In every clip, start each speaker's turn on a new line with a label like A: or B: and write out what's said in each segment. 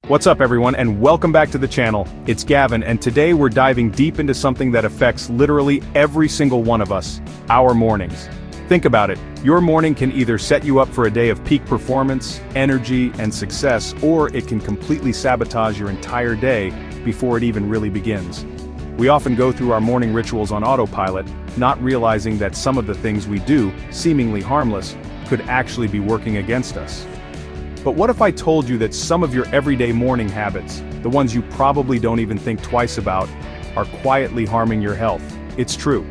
A: What's up everyone and welcome back to the channel. It's Gavin and today we're diving deep into something that affects literally every single one of us, our mornings. Think about it, your morning can either set you up for a day of peak performance, energy, and success, or it can completely sabotage your entire day before it even really begins. We often go through our morning rituals on autopilot, not realizing that some of the things we do, seemingly harmless, could actually be working against us. But what if I told you that some of your everyday morning habits, the ones you probably don't even think twice about, are quietly harming your health? It's true.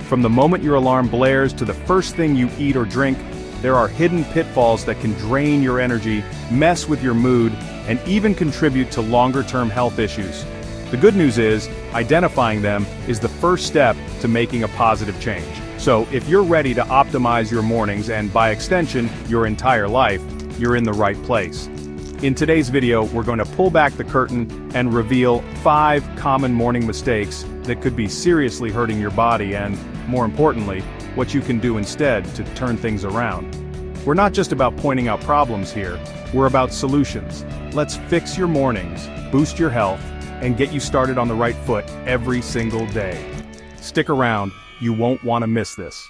A: From the moment your alarm blares to the first thing you eat or drink, there are hidden pitfalls that can drain your energy, mess with your mood, and even contribute to longer-term health issues. The good news is, identifying them is the first step to making a positive change. So, if you're ready to optimize your mornings and, by extension, your entire life, you're in the right place. In today's video, we're going to pull back the curtain and reveal 5 common morning mistakes that could be seriously hurting your body and, more importantly, what you can do instead to turn things around. We're not just about pointing out problems here, we're about solutions. Let's fix your mornings, boost your health, and get you started on the right foot every single day. Stick around, you won't want to miss this.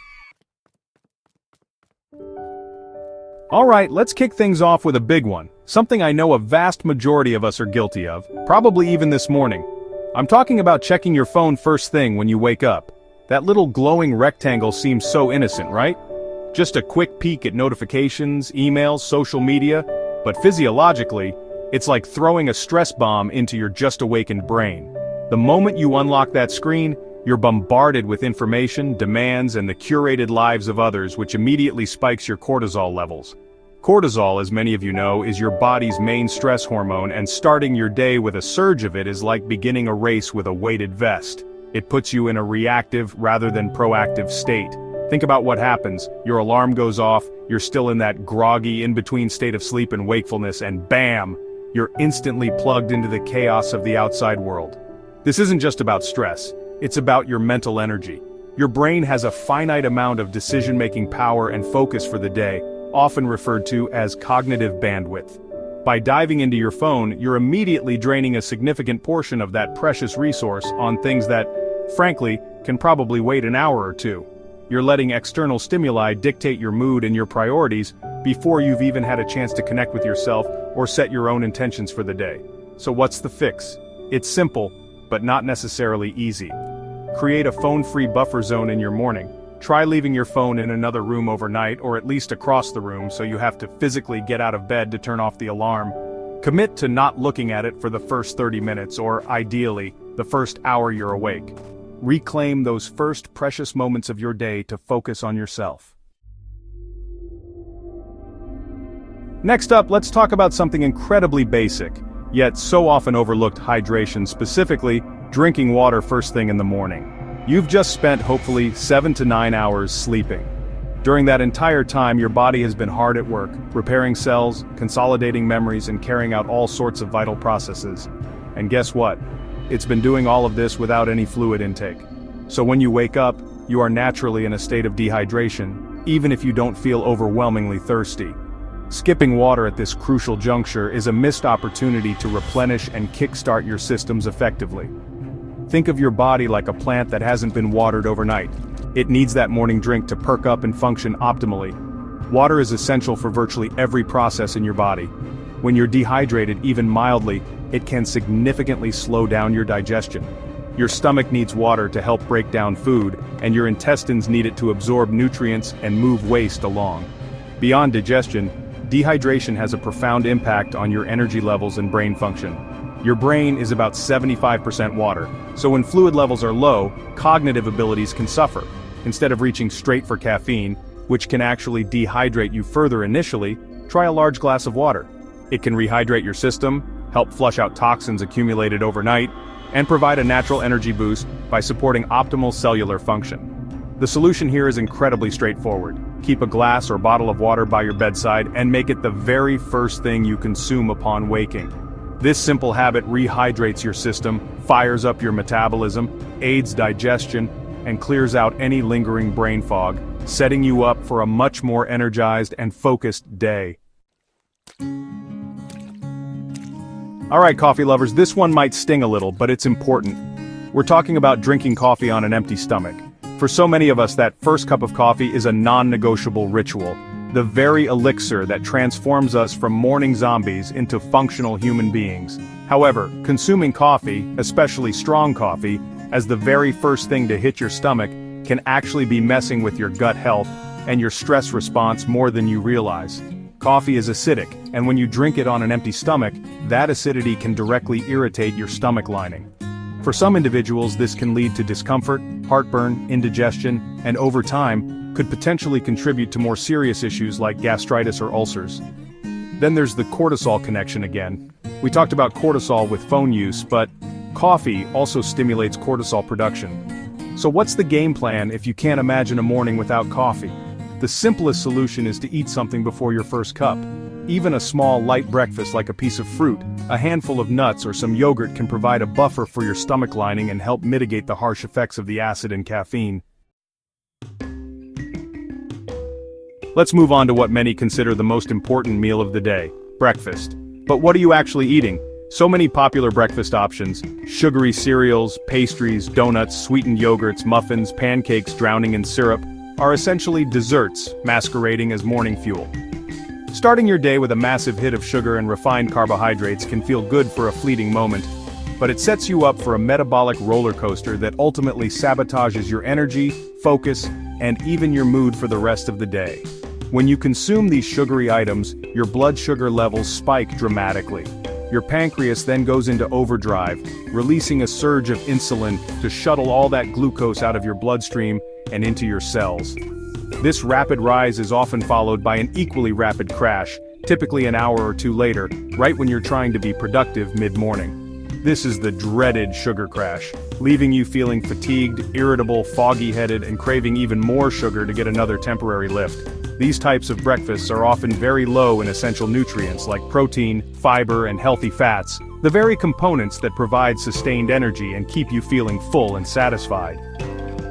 A: Alright, let's kick things off with a big one, something I know a vast majority of us are guilty of, probably even this morning. I'm talking about checking your phone first thing when you wake up. That little glowing rectangle seems so innocent, right? Just a quick peek at notifications, emails, social media, but physiologically, it's like throwing a stress bomb into your just-awakened brain. The moment you unlock that screen, you're bombarded with information, demands, and the curated lives of others, which immediately spikes your cortisol levels. Cortisol, as many of you know, is your body's main stress hormone, and starting your day with a surge of it is like beginning a race with a weighted vest. It puts you in a reactive rather than proactive state. Think about what happens. Your alarm goes off, you're still in that groggy in-between state of sleep and wakefulness, and bam! You're instantly plugged into the chaos of the outside world. This isn't just about stress. It's about your mental energy. Your brain has a finite amount of decision-making power and focus for the day, often referred to as cognitive bandwidth. By diving into your phone, you're immediately draining a significant portion of that precious resource on things that, frankly, can probably wait an hour or two. You're letting external stimuli dictate your mood and your priorities before you've even had a chance to connect with yourself or set your own intentions for the day. So what's the fix? It's simple, but not necessarily easy. Create a phone-free buffer zone in your morning. Try leaving your phone in another room overnight, or at least across the room, so you have to physically get out of bed to turn off the alarm. Commit to not looking at it for the first 30 minutes, or ideally, the first hour you're awake. Reclaim those first precious moments of your day to focus on yourself. Next up, let's talk about something incredibly basic, yet so often overlooked: hydration, specifically drinking water first thing in the morning. You've just spent hopefully 7 to 9 hours sleeping. During that entire time, your body has been hard at work, repairing cells, consolidating memories, and carrying out all sorts of vital processes. And guess what? It's been doing all of this without any fluid intake. So when you wake up, you are naturally in a state of dehydration, even if you don't feel overwhelmingly thirsty. Skipping water at this crucial juncture is a missed opportunity to replenish and kickstart your systems effectively. Think of your body like a plant that hasn't been watered overnight. It needs that morning drink to perk up and function optimally. Water is essential for virtually every process in your body. When you're dehydrated, even mildly, it can significantly slow down your digestion. Your stomach needs water to help break down food, and your intestines need it to absorb nutrients and move waste along. Beyond digestion, dehydration has a profound impact on your energy levels and brain function. Your brain is about 75% water, so when fluid levels are low, cognitive abilities can suffer. Instead of reaching straight for caffeine, which can actually dehydrate you further initially, try a large glass of water. It can rehydrate your system, help flush out toxins accumulated overnight, and provide a natural energy boost by supporting optimal cellular function. The solution here is incredibly straightforward. Keep a glass or bottle of water by your bedside and make it the very first thing you consume upon waking. This simple habit rehydrates your system, fires up your metabolism, aids digestion, and clears out any lingering brain fog, setting you up for a much more energized and focused day. Alright, coffee lovers, this one might sting a little, but it's important. We're talking about drinking coffee on an empty stomach. For so many of us, that first cup of coffee is a non-negotiable ritual, the very elixir that transforms us from morning zombies into functional human beings. However, consuming coffee, especially strong coffee, as the very first thing to hit your stomach, can actually be messing with your gut health and your stress response more than you realize. Coffee is acidic, and when you drink it on an empty stomach, that acidity can directly irritate your stomach lining. For some individuals, this can lead to discomfort, heartburn, indigestion, and over time, could potentially contribute to more serious issues like gastritis or ulcers. Then there's the cortisol connection again. We talked about cortisol with phone use, but coffee also stimulates cortisol production. So what's the game plan if you can't imagine a morning without coffee? The simplest solution is to eat something before your first cup. Even a small, light breakfast like a piece of fruit, a handful of nuts or some yogurt can provide a buffer for your stomach lining and help mitigate the harsh effects of the acid and caffeine. Let's move on to what many consider the most important meal of the day, breakfast. But what are you actually eating? So many popular breakfast options: sugary cereals, pastries, donuts, sweetened yogurts, muffins, pancakes drowning in syrup, are essentially desserts masquerading as morning fuel. Starting your day with a massive hit of sugar and refined carbohydrates can feel good for a fleeting moment, but it sets you up for a metabolic roller coaster that ultimately sabotages your energy, focus, and even your mood for the rest of the day. When you consume these sugary items, your blood sugar levels spike dramatically. Your pancreas then goes into overdrive, releasing a surge of insulin to shuttle all that glucose out of your bloodstream and into your cells. This rapid rise is often followed by an equally rapid crash, typically an hour or two later, right when you're trying to be productive mid-morning. This is the dreaded sugar crash, leaving you feeling fatigued, irritable, foggy-headed, and craving even more sugar to get another temporary lift. These types of breakfasts are often very low in essential nutrients like protein, fiber, and healthy fats, the very components that provide sustained energy and keep you feeling full and satisfied.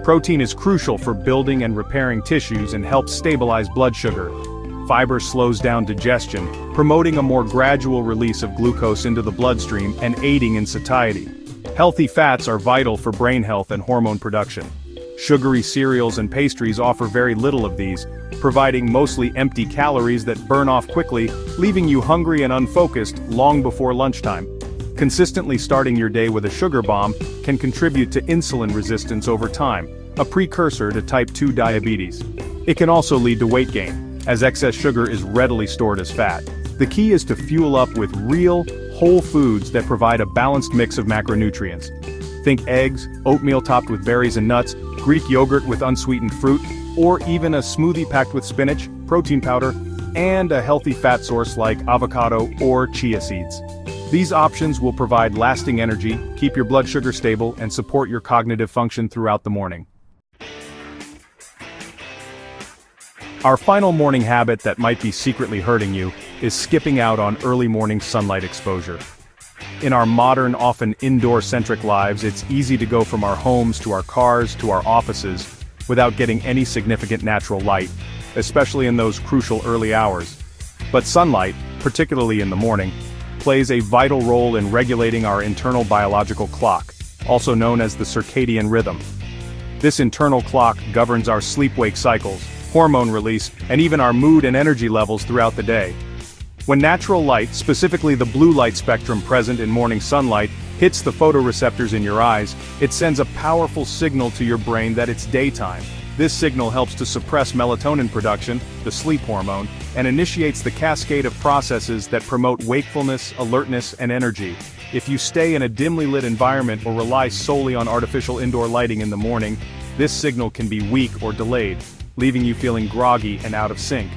A: Protein is crucial for building and repairing tissues and helps stabilize blood sugar. Fiber slows down digestion, promoting a more gradual release of glucose into the bloodstream and aiding in satiety. Healthy fats are vital for brain health and hormone production. Sugary cereals and pastries offer very little of these, providing mostly empty calories that burn off quickly, leaving you hungry and unfocused long before lunchtime. Consistently starting your day with a sugar bomb can contribute to insulin resistance over time, a precursor to type 2 diabetes. It can also lead to weight gain, as excess sugar is readily stored as fat. The key is to fuel up with real, whole foods that provide a balanced mix of macronutrients. Think eggs, oatmeal topped with berries and nuts, Greek yogurt with unsweetened fruit, or even a smoothie packed with spinach, protein powder, and a healthy fat source like avocado or chia seeds. These options will provide lasting energy, keep your blood sugar stable, and support your cognitive function throughout the morning. Our final morning habit that might be secretly hurting you is skipping out on early morning sunlight exposure. In our modern, often indoor-centric lives, it's easy to go from our homes to our cars to our offices without getting any significant natural light, especially in those crucial early hours. But sunlight, particularly in the morning, plays a vital role in regulating our internal biological clock, also known as the circadian rhythm. This internal clock governs our sleep-wake cycles, hormone release, and even our mood and energy levels throughout the day. When natural light, specifically the blue light spectrum present in morning sunlight, hits the photoreceptors in your eyes, it sends a powerful signal to your brain that it's daytime. This signal helps to suppress melatonin production, the sleep hormone, and initiates the cascade of processes that promote wakefulness, alertness, and energy. If you stay in a dimly lit environment or rely solely on artificial indoor lighting in the morning, this signal can be weak or delayed, leaving you feeling groggy and out of sync.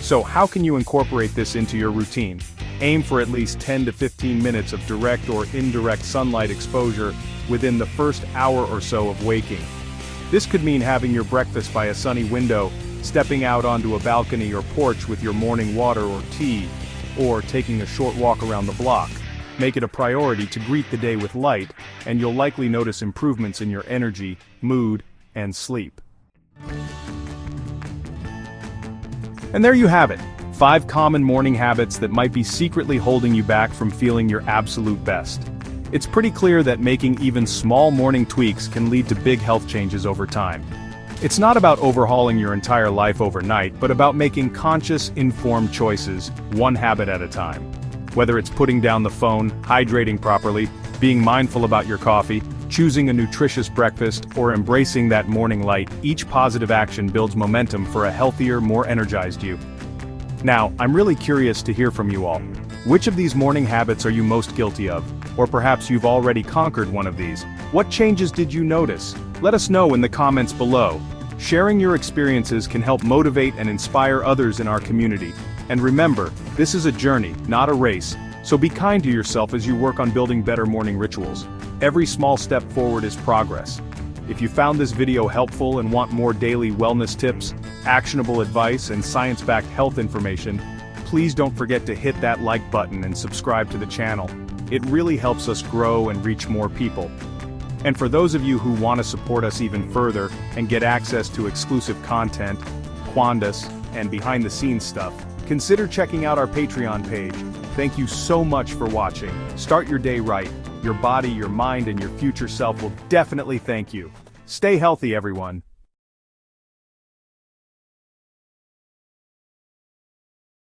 A: So how can you incorporate this into your routine? Aim for at least 10 to 15 minutes of direct or indirect sunlight exposure within the first hour or so of waking. This could mean having your breakfast by a sunny window, stepping out onto a balcony or porch with your morning water or tea, or taking a short walk around the block. Make it a priority to greet the day with light, and you'll likely notice improvements in your energy, mood, and sleep. And there you have it. 5 common morning habits that might be secretly holding you back from feeling your absolute best. It's pretty clear that making even small morning tweaks can lead to big health changes over time. It's not about overhauling your entire life overnight, but about making conscious, informed choices, one habit at a time. Whether it's putting down the phone, hydrating properly, being mindful about your coffee, choosing a nutritious breakfast, or embracing that morning light, each positive action builds momentum for a healthier, more energized you. Now, I'm really curious to hear from you all. Which of these morning habits are you most guilty of? Or perhaps you've already conquered one of these. What changes did you notice? Let us know in the comments below. Sharing your experiences can help motivate and inspire others in our community. And remember, this is a journey, not a race, so be kind to yourself as you work on building better morning rituals. Every small step forward is progress. If you found this video helpful and want more daily wellness tips, actionable advice, and science-backed health information, please don't forget to hit that like button and subscribe to the channel. It really helps us grow and reach more people. And for those of you who want to support us even further and get access to exclusive content, Quandas, and behind-the-scenes stuff, consider checking out our Patreon page. Thank you so much for watching. Start your day right. Your body, your mind, and your future self will definitely thank you. Stay healthy, everyone.